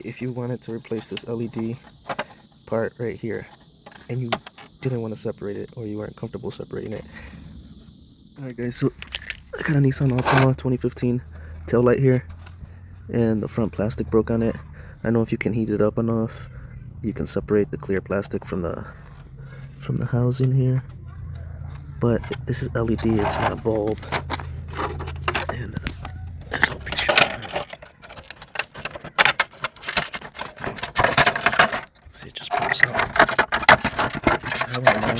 If you wanted to replace this LED part right here and you didn't want to separate it, or you weren't comfortable separating it. Alright guys, so I got a Nissan Altima 2015 tail light here, and the front plastic broke on it. I know if you can heat it up enough, you can separate the clear plastic from the housing here. But this is LED, it's not bulb. And this whole piece should come out. See, it just pops out. How long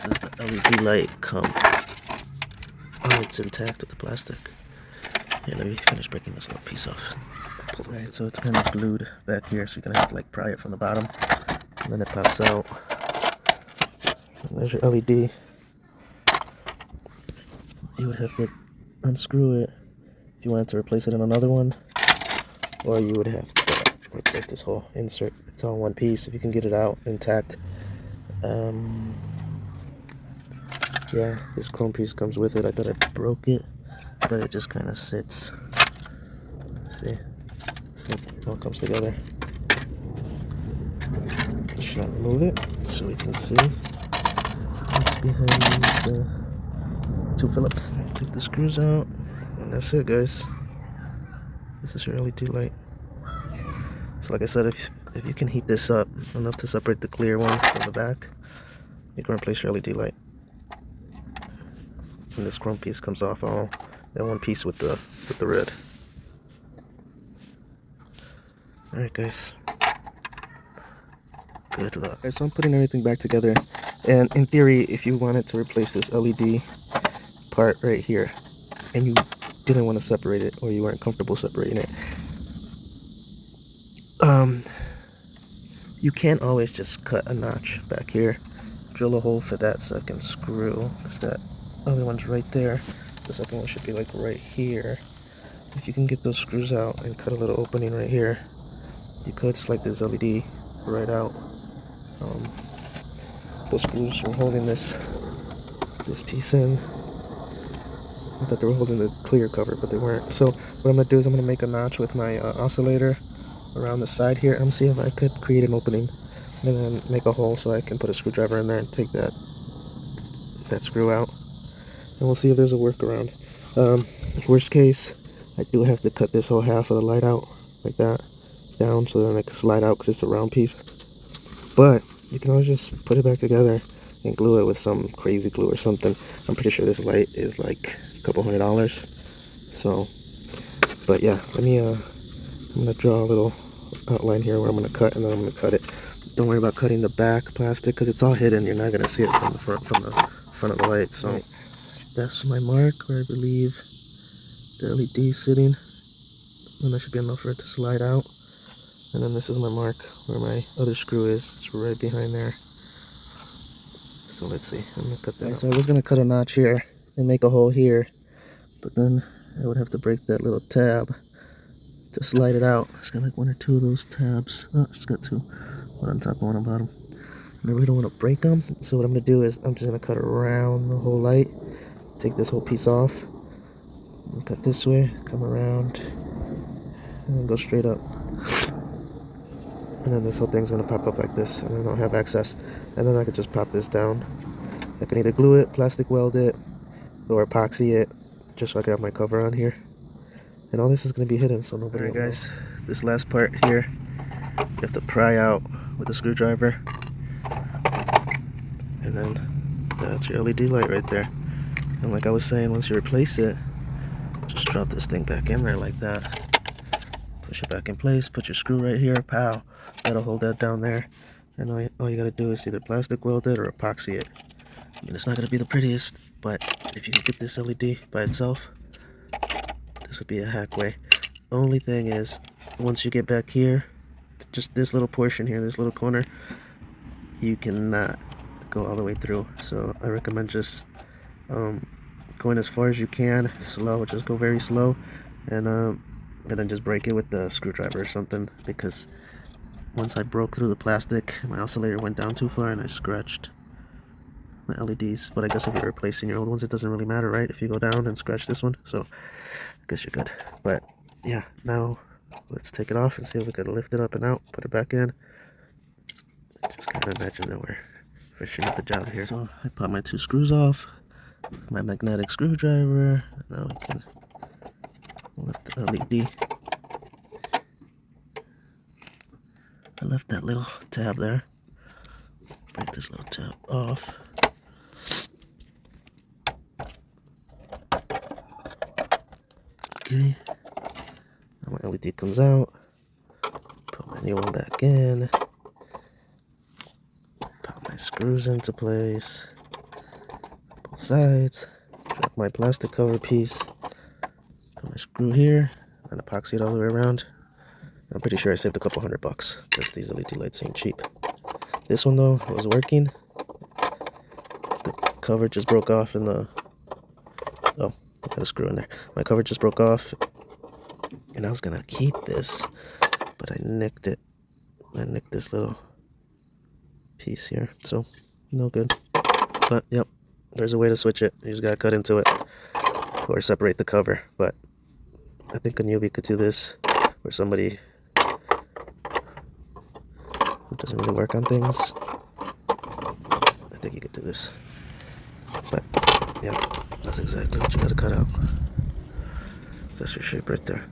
does the LED light come? Oh, it's intact with the plastic. Here, let me finish breaking this little piece off. Alright, so it's kind of glued back here, so you're gonna have to like pry it from the bottom, and then it pops out. And there's your LED. You would have to unscrew it if you wanted to replace it in another one, or you would have to replace this whole insert. It's all in one piece if you can get it out intact. Yeah, this chrome piece comes with it. I thought I broke it, but it just kind of sits. See, so it all comes together. Should I remove it so we can see what's behind these two Phillips? Take the screws out, and that's it, guys. This is your LED light. So like I said, if you can heat this up enough to separate the clear one from the back, you can replace your LED light. And this chrome piece comes off all in one piece with the red. Alright guys, good luck. Alright, so I'm putting everything back together, and in theory, if you wanted to replace this LED part right here and you didn't want to separate it, or you weren't comfortable separating it, you can't always just cut a notch back here, drill a hole for that second screw, because that other one's right there. The second one should be like right here. If you can get those screws out and cut a little opening right here, you could slide this LED right out. Those screws were holding this piece in. I thought they were holding the clear cover, but they weren't. So what I'm going to do is I'm going to make a notch with my oscillator around the side here. I'm going to see if I could create an opening and then make a hole so I can put a screwdriver in there and take that screw out. And we'll see if there's a workaround. Worst case, I do have to cut this whole half of the light out like that down, so then I can slide out because it's a round piece. But you can always just put it back together and glue it with some crazy glue or something. I'm pretty sure this light is like a couple $100. So, but yeah, let me I'm gonna draw a little outline here where I'm gonna cut, and then I'm gonna cut it. Don't worry about cutting the back plastic because it's all hidden. You're not gonna see it from the front of the light. So that's my mark where I believe the LED is sitting, and that should be enough for it to slide out. And then this is my mark where my other screw is. It's right behind there. So let's see. I'm gonna cut that out. So I was gonna cut a notch here and make a hole here, but then I would have to break that little tab to slide it out. It's got like one or two of those tabs. Oh, it's got two. One on top and one on bottom. And I really don't want to break them. So what I'm gonna do is I'm just gonna cut around the whole light. Take this whole piece off. And cut this way, come around, and then go straight up. And then this whole thing's gonna pop up like this, and then I'll have access. And then I could just pop this down. I can either glue it, plastic weld it, or epoxy it, just so I can have my cover on here. And all this is gonna be hidden, so nobody will know. Alright guys, this last part here, you have to pry out with a screwdriver. And then that's your LED light right there. And like I was saying, once you replace it, just drop this thing back in there like that. Push it back in place, put your screw right here, pow. That'll hold that down there. And all you gotta do is either plastic weld it or epoxy it. I mean, it's not gonna be the prettiest, but if you can get this LED by itself, this would be a hack way. Only thing is, once you get back here, just this little portion here, this little corner, you cannot go all the way through. So I recommend just going as far as you can, slow, just go very slow, and then just break it with the screwdriver or something, because once I broke through the plastic, my oscillator went down too far and I scratched my LEDs. But I guess if you're replacing your old ones, it doesn't really matter, right? If you go down and scratch this one, so I guess you're good. But yeah, now let's take it off and see if we can lift it up and out, put it back in. Just kind of imagine that we're finishing up the job here. So I pop my 2 screws off, my magnetic screwdriver. Now we can lift the L.e.d. I left that little tab there. Break this little tab off. Okay. Now my L.e.d. comes out. Put my new one back in. Pop my screws into place. Both sides. Drop my plastic cover piece. Put my screw here. And epoxy it all the way around. I'm pretty sure I saved a couple $100 because these L.e.d. lights ain't cheap. This one though was working. The cover just broke off in the... Oh, I got a screw in there. My cover just broke off. And I was gonna keep this, but I nicked it. I nicked this little piece here, so no good. But yep, there's a way to switch it. You just gotta cut into it or separate the cover. But I think a newbie could do this, or somebody who doesn't really work on things. I think you could do this. But yeah, that's exactly what you gotta cut out. That's your shape right there.